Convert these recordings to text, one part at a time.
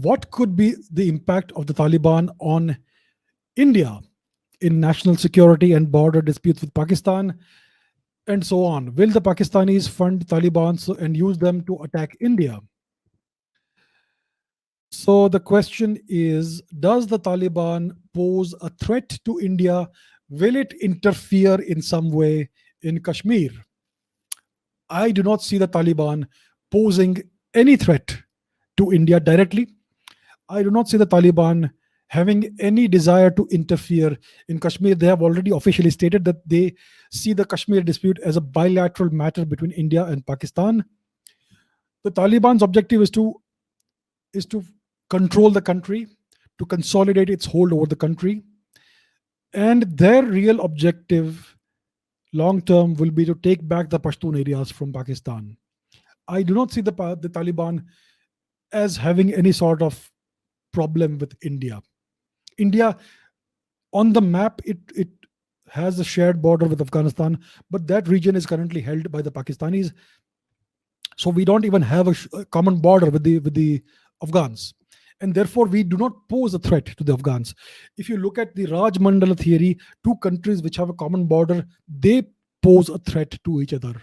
what could be the impact of the Taliban on India in national security and border disputes with Pakistan, and so on? Will the Pakistanis fund Taliban and use them to attack India? So the question is, does the Taliban pose a threat to India? Will it interfere in some way in Kashmir? I do not see the Taliban posing any threat to India directly. I do not see the Taliban having any desire to interfere in Kashmir. They have already officially stated that they see the Kashmir dispute as a bilateral matter between India and Pakistan. The Taliban's objective is to control the country, to consolidate its hold over the country, and their real objective long term will be to take back the Pashtun areas from Pakistan. I do not see the Taliban as having any sort of problem with India. India, on the map, it has a shared border with Afghanistan, but that region is currently held by the Pakistanis. So we don't even have a common border with the Afghans, and therefore we do not pose a threat to the Afghans. If you look at the Raj Mandala theory, two countries which have a common border, they pose a threat to each other.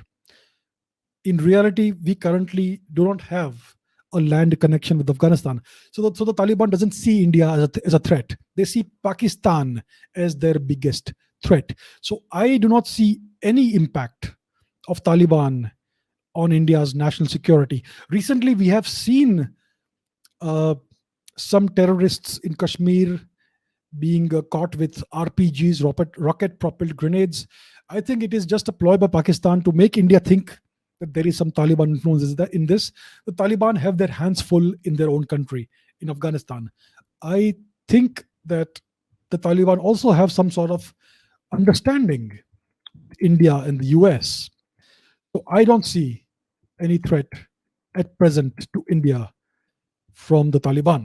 In reality, we currently do not have a land connection with Afghanistan. So the Taliban doesn't see India as a threat. They see Pakistan as their biggest threat. So I do not see any impact of Taliban on India's national security. Recently, we have seen some terrorists in Kashmir being caught with RPGs, rocket-propelled grenades. I think it is just a ploy by Pakistan to make India think that there is some Taliban influence in this. The Taliban have their hands full in their own country, in Afghanistan. I think that the Taliban also have some sort of understanding India and the US. So I don't see any threat at present to India from the Taliban.